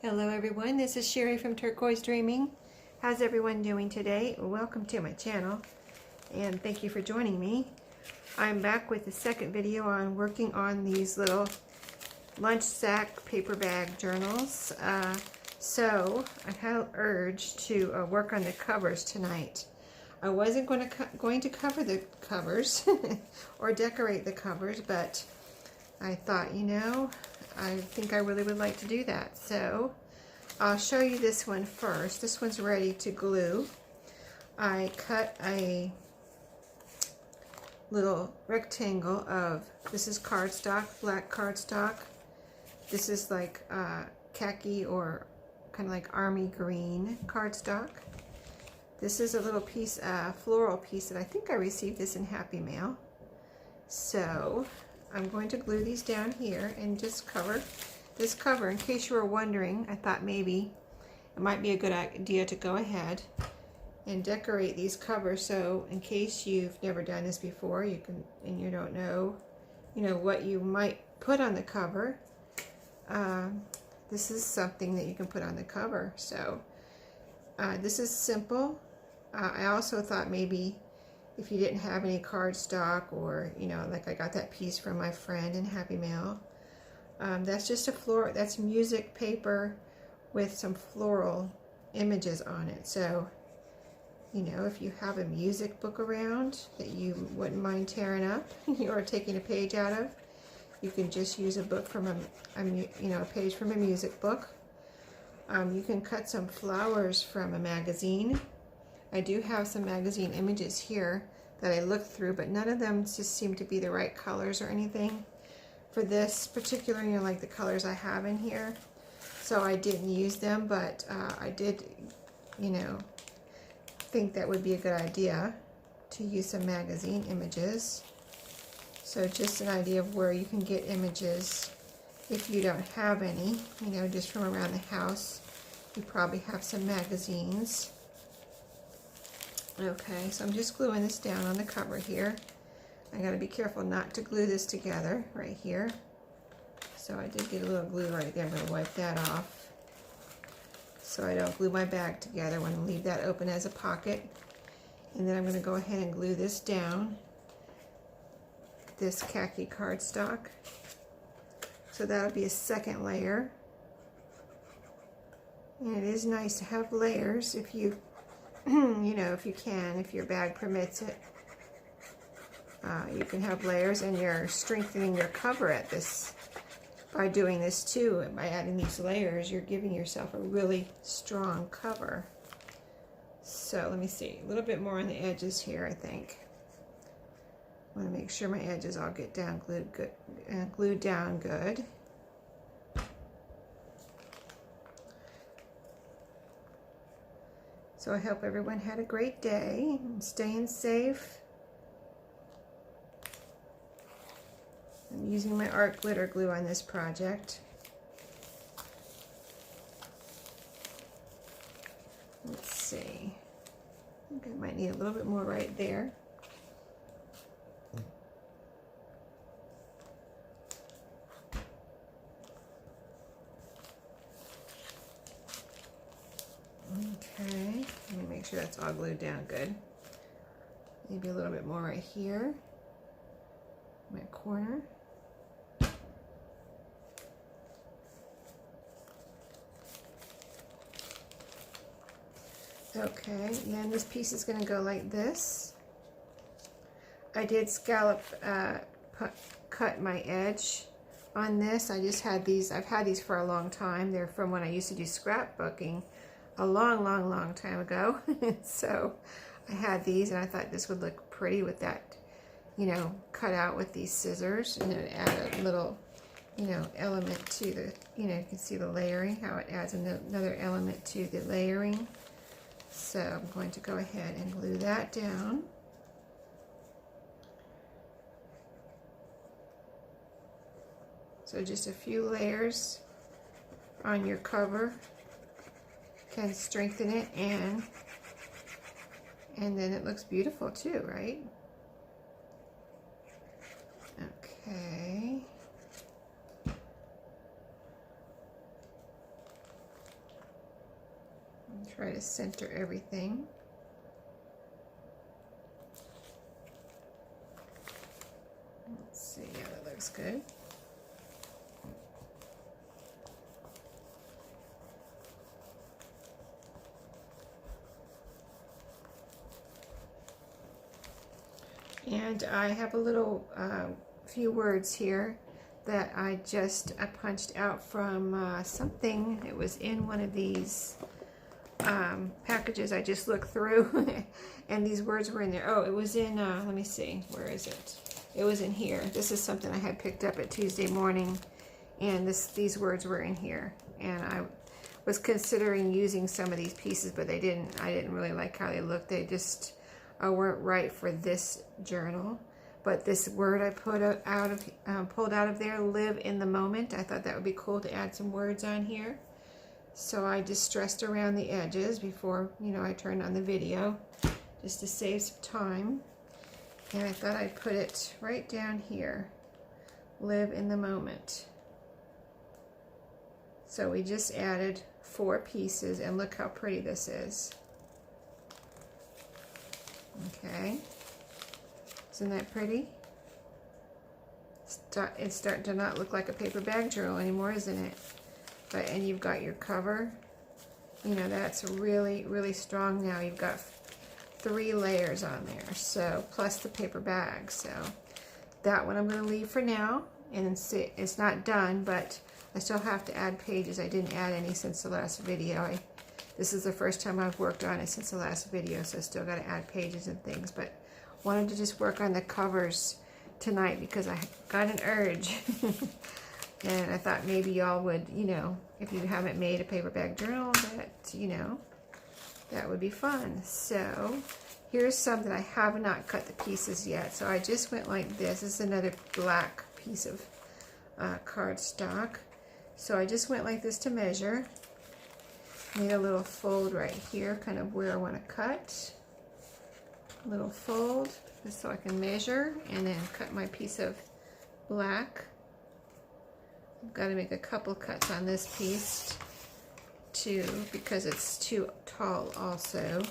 Hello everyone, this is Sherry from Turquoise Dreaming. How's everyone doing today? Welcome to my channel and thank you for joining me. I'm back with the second video on working on these little lunch sack paper bag journals. So I had an urge to work on the covers tonight. I wasn't going to cover the covers or decorate the covers, but I thought, you know, I think I really would like to do that. So I'll show you this one first. This one's ready to glue. I cut a little rectangle of, this is cardstock, black cardstock. This is like khaki or kind of like army green cardstock. This is a little piece, floral piece that I think I received this in Happy Mail. So I'm going to glue these down here and just cover this cover. In case you were wondering, I thought maybe it might be a good idea to go ahead and decorate these covers. So in case you've never done this before, you can, and you don't know, you know, what you might put on the cover. This is something that you can put on the cover. So this is simple. I also thought maybe if you didn't have any cardstock, or, you know, like I got that piece from my friend in Happy Mail. That's just a floral, that's music paper with some floral images on it. So, you know, if you have a music book around that you wouldn't mind tearing up or taking a page out of, you can just use a book from a page from a music book. You can cut some flowers from a magazine. I do have some magazine images here that I looked through, but none of them just seem to be the right colors or anything for this particular, you know, like the colors I have in here. So I didn't use them, but I did, you know, think that would be a good idea to use some magazine images. So just an idea of where you can get images if you don't have any, you know, just from around the house. You probably have some magazines. Okay, so I'm just gluing this down on the cover here. I gotta be careful not to glue this together right here. So I did get a little glue right there. I'm gonna wipe that off so I don't glue my bag together. I'm gonna leave that open as a pocket. And then I'm gonna go ahead and glue this down, this khaki cardstock. So that'll be a second layer. And it is nice to have layers if you, you know, if you can, if your bag permits it. You can have layers, and you're strengthening your cover at this by doing this too. And by adding these layers, you're giving yourself a really strong cover. So let me see, a little bit more on the edges here, I think. I want to make sure my edges all get down glued down good. So I hope everyone had a great day and staying safe. I'm using my art glitter glue on this project. Let's see. I think I might need a little bit more right there. Okay, let me make sure that's all glued down good. Maybe a little bit more right here, my corner. Okay, and this piece is going to go like this. I did scallop, cut my edge on this. I just had these, I've had these for a long time. They're from when I used to do scrapbooking a long time ago. So I had these, and I thought this would look pretty with that, you know, cut out with these scissors, and it add a little, you know, element to the, you know, you can see the layering, how it adds another element to the layering. So I'm going to go ahead and glue that down. So just a few layers on your cover can strengthen it, and then it looks beautiful too, right? Okay. Try to center everything. Let's see, yeah, that looks good. And I have a little few words here that I punched out from something. It was in one of these packages I just looked through, and these words were in there. Oh, it was in, let me see, where is it? It was in here. This is something I had picked up at Tuesday morning, and these words were in here. And I was considering using some of these pieces, but I didn't really like how they looked. They just weren't right for this journal. But this word I pulled out of there, live in the moment. I thought that would be cool to add some words on here. So I just stressed around the edges before, I turned on the video, just to save some time. And I thought I'd put it right down here, live in the moment. So we just added 4 pieces, and look how pretty this is. Okay, isn't that pretty? It's starting to not look like a paper bag journal anymore, isn't it? And you've got your cover. That's really, really strong now. You've got 3 layers on there, so plus the paper bag. So that one I'm going to leave for now, and it's not done, but I still have to add pages. I didn't add any since the last video. This is the first time I've worked on it since the last video, so I still got to add pages and things, but wanted to just work on the covers tonight because I got an urge. And I thought maybe y'all would, if you haven't made a paper bag journal, that would be fun. So here's some that I have not cut the pieces yet. So I just went like this. This is another black piece of cardstock. So I just went like this to measure. Made a little fold right here, kind of where I want to cut. A little fold, just so I can measure, and then cut my piece of black. I've got to make a couple cuts on this piece too, because it's too tall also.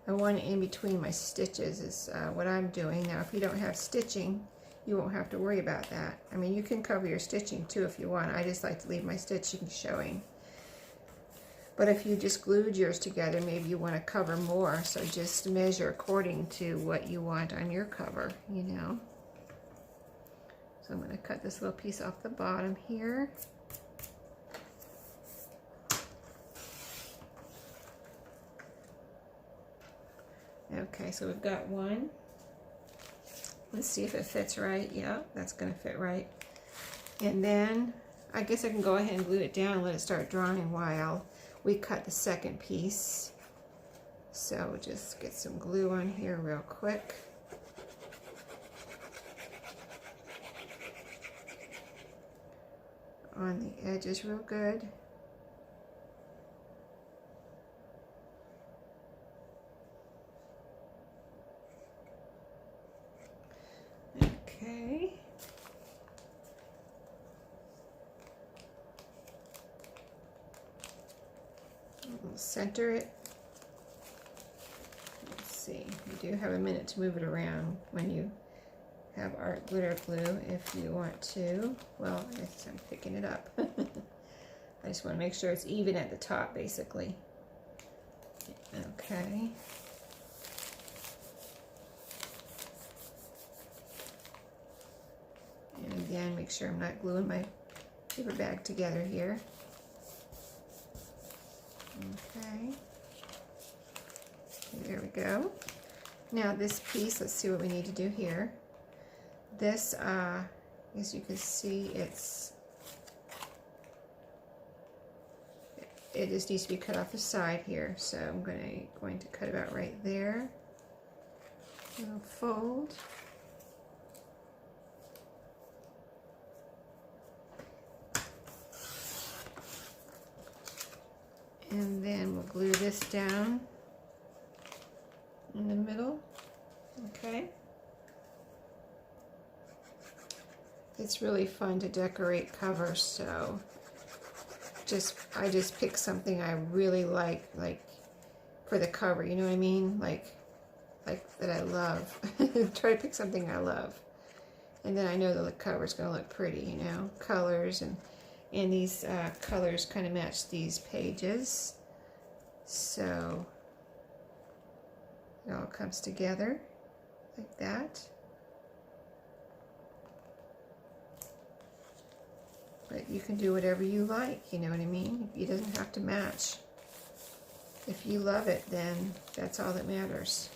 I want it in between my stitches is what I'm doing. Now, if you don't have stitching, you won't have to worry about that. I mean, you can cover your stitching too if you want. I just like to leave my stitching showing. But if you just glued yours together, maybe you want to cover more. So just measure according to what you want on your cover, So I'm going to cut this little piece off the bottom here. Okay, so we've got one. Let's see if it fits right. Yeah, that's going to fit right. And then I guess I can go ahead and glue it down and let it start drying while we cut the second piece. So just get some glue on here real quick. On the edges real good. Okay. We'll center it. Let's see. You do have a minute to move it around when you have art glitter glue if you want to. Well, I guess I'm picking it up. I just want to make sure it's even at the top, basically. Okay. And again, make sure I'm not gluing my paper bag together here. Okay. There we go. Now this piece, let's see what we need to do here. This, as you can see, it just needs to be cut off the side here. So I'm going to cut about right there. Little fold. And then we'll glue this down in the middle. Okay. It's really fun to decorate covers, so I just picked something I really like for the cover, you know what I mean? Like that I love. Try to pick something I love. And then I know the cover's going to look pretty, you know, colors, and these colors kind of match these pages. So it all comes together like that. But you can do whatever you like, you know what I mean? It doesn't have to match. If you love it, then that's all that matters.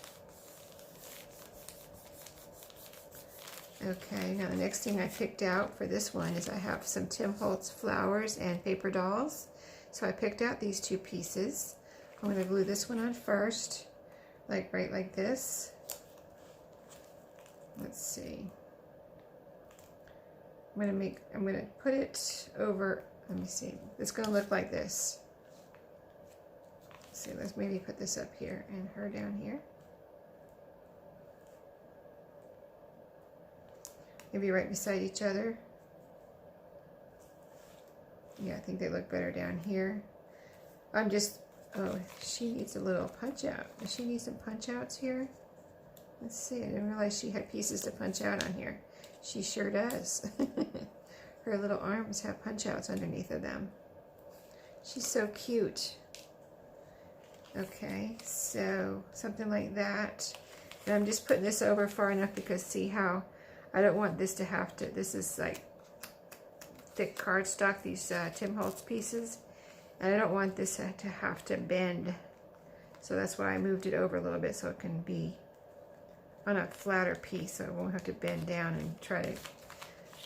Okay, now the next thing I picked out for this one is I have some Tim Holtz flowers and paper dolls. So I picked out these two pieces. I'm going to glue this one on first, like right like this. Let's see. I'm going to put it over, let me see. It's going to look like this. Let's see, let's maybe put this up here and her down here. Maybe right beside each other. Yeah, I think they look better down here. I'm just, oh, she needs a little punch out. Does she need some punch outs here? Let's see, I didn't realize she had pieces to punch out on here. She sure does. Her little arms have punch outs underneath of them. She's so cute. Okay, so something like that. And I'm just putting this over far enough because see how I don't want this to have to, this is like thick cardstock, these Tim Holtz pieces, and I don't want this to have to bend. So that's why I moved it over a little bit so it can be on a flatter piece so it won't have to bend down and try to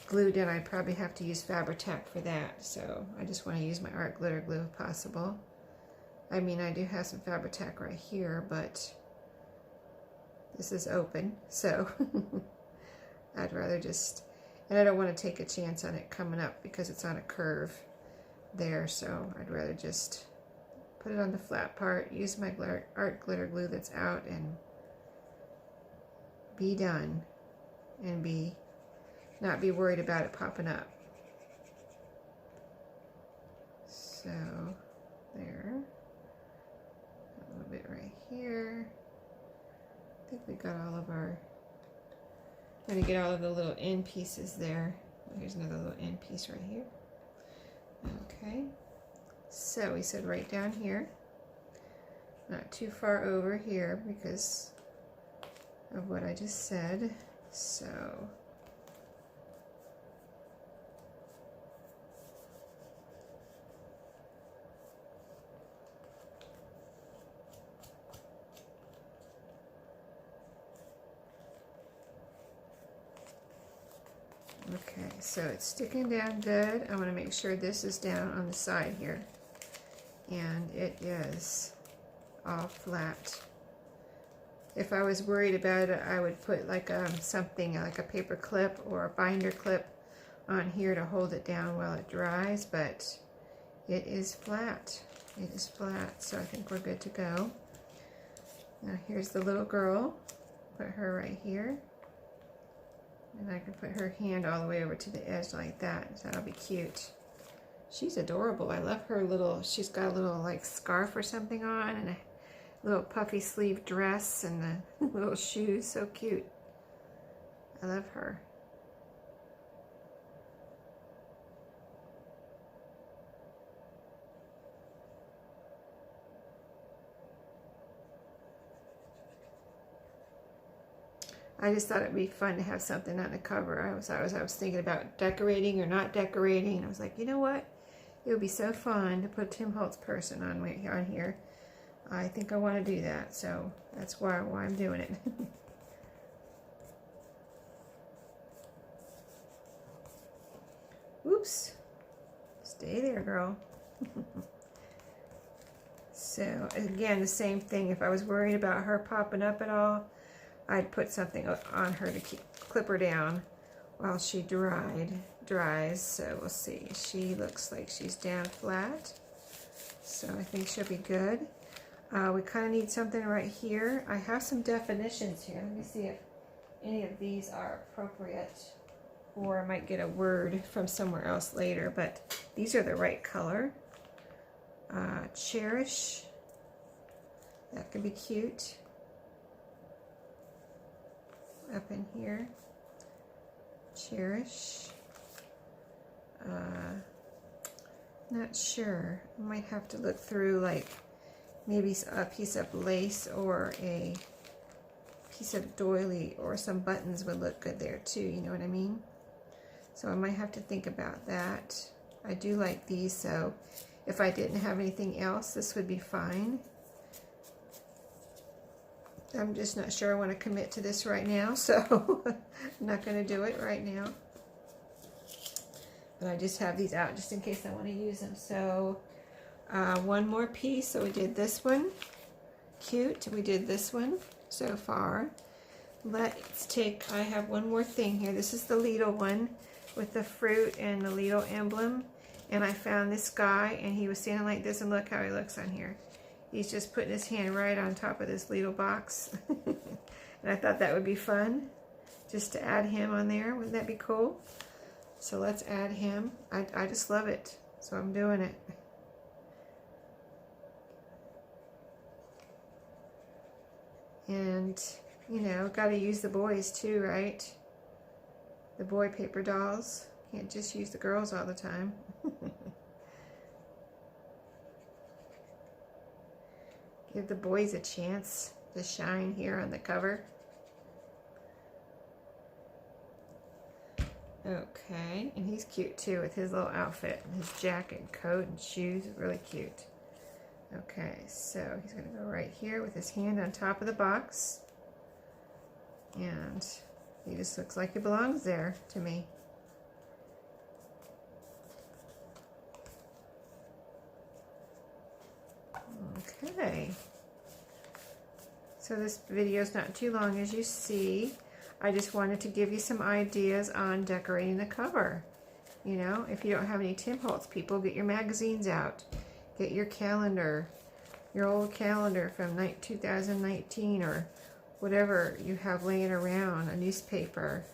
glue down. I'd probably have to use Fabri-Tac for that, so I just want to use my art glitter glue if possible. I mean, I do have some Fabri-Tac right here, but this is open, so I'd rather just, and I don't want to take a chance on it coming up because it's on a curve there, so I'd rather just put it on the flat part, use my art glitter glue that's out, and be done, and not be worried about it popping up. So there, a little bit right here. I think we got all of our, I'm going to get all of the little end pieces there. Here's another little end piece right here. Okay, so we said right down here, not too far over here because of what I just said. So okay, so it's sticking down good. I want to make sure this is down on the side here, and it is all flat. If I was worried about it, I would put like something like a paper clip or a binder clip on here to hold it down while it dries, but it is flat. It is flat, so I think we're good to go. Now here's the little girl. Put her right here. And I can put her hand all the way over to the edge like that. So that'll be cute. She's adorable. I love her little, she's got a little like scarf or something on, and a little puffy sleeve dress, and the little shoes. So cute. I love her. I just thought it'd be fun to have something on the cover. I was thinking about decorating or not decorating, and I was like, you know what? It would be so fun to put a Tim Holtz person on here. I think I want to do that, so that's why I'm doing it. Oops. Stay there, girl. So again, the same thing. If I was worried about her popping up at all, I'd put something on her to clip her down while she dries. So we'll see. She looks like she's down flat, so I think she'll be good. We kind of need something right here. I have some definitions here. Let me see if any of these are appropriate, or I might get a word from somewhere else later, but these are the right color. Cherish. That could be cute. Up in here. Cherish. Not sure. I might have to look through, like maybe a piece of lace or a piece of doily or some buttons would look good there too, you know what I mean? So I might have to think about that. I do like these, so if I didn't have anything else, this would be fine. I'm just not sure I want to commit to this right now, so I'm not going to do it right now. But I just have these out just in case I want to use them. So one more piece. So we did this one. Cute. We did this one so far. Let's take, I have one more thing here. This is the Lidl one with the fruit and the Lidl emblem. And I found this guy and he was standing like this, and look how he looks on here. He's just putting his hand right on top of this Lidl box. And I thought that would be fun just to add him on there. Wouldn't that be cool? So let's add him. I just love it, so I'm doing it. And, you know, got to use the boys too, right? The boy paper dolls. Can't just use the girls all the time. Give the boys a chance to shine here on the cover. Okay, and he's cute too with his little outfit, his jacket and coat and shoes, really cute. Okay, so he's gonna go right here with his hand on top of the box. And he just looks like he belongs there to me. Okay. So this video is not too long, as you see. I just wanted to give you some ideas on decorating the cover. You know, if you don't have any Tim Holtz people, get your magazines out. Get your calendar, your old calendar from 2019 or whatever you have laying around, a newspaper,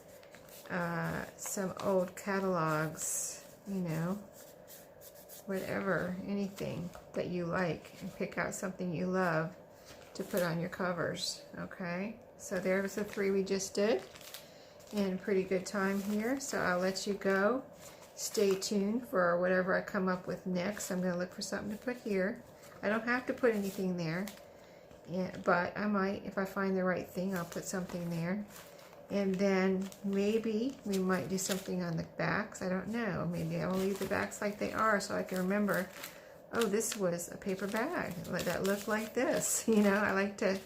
some old catalogs, you know, whatever, anything that you like, and pick out something you love to put on your covers, okay? So there's the 3 we just did, and pretty good time here. So I'll let you go. Stay tuned for whatever I come up with next. I'm going to look for something to put here. I don't have to put anything there, but I might, if I find the right thing, I'll put something there. And then maybe we might do something on the backs. I don't know. Maybe I will leave the backs like they are so I can remember, oh, this was a paper bag that looked like this. You know, I like to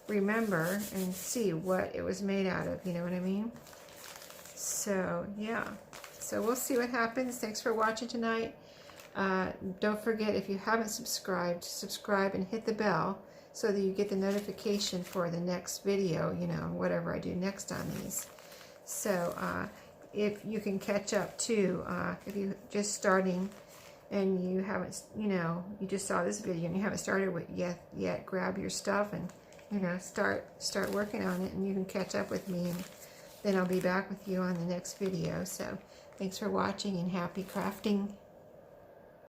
remember and see what it was made out of, you know what I mean? So yeah, so we'll see what happens. Thanks for watching tonight. Don't forget, if you haven't subscribed, subscribe and hit the bell so that you get the notification for the next video, you know, whatever I do next on these. So if you can catch up too, if you're just starting and you haven't, you know, you just saw this video and you haven't started with yet, grab your stuff and, you know, start working on it, and you can catch up with me, and then I'll be back with you on the next video. So thanks for watching and happy crafting.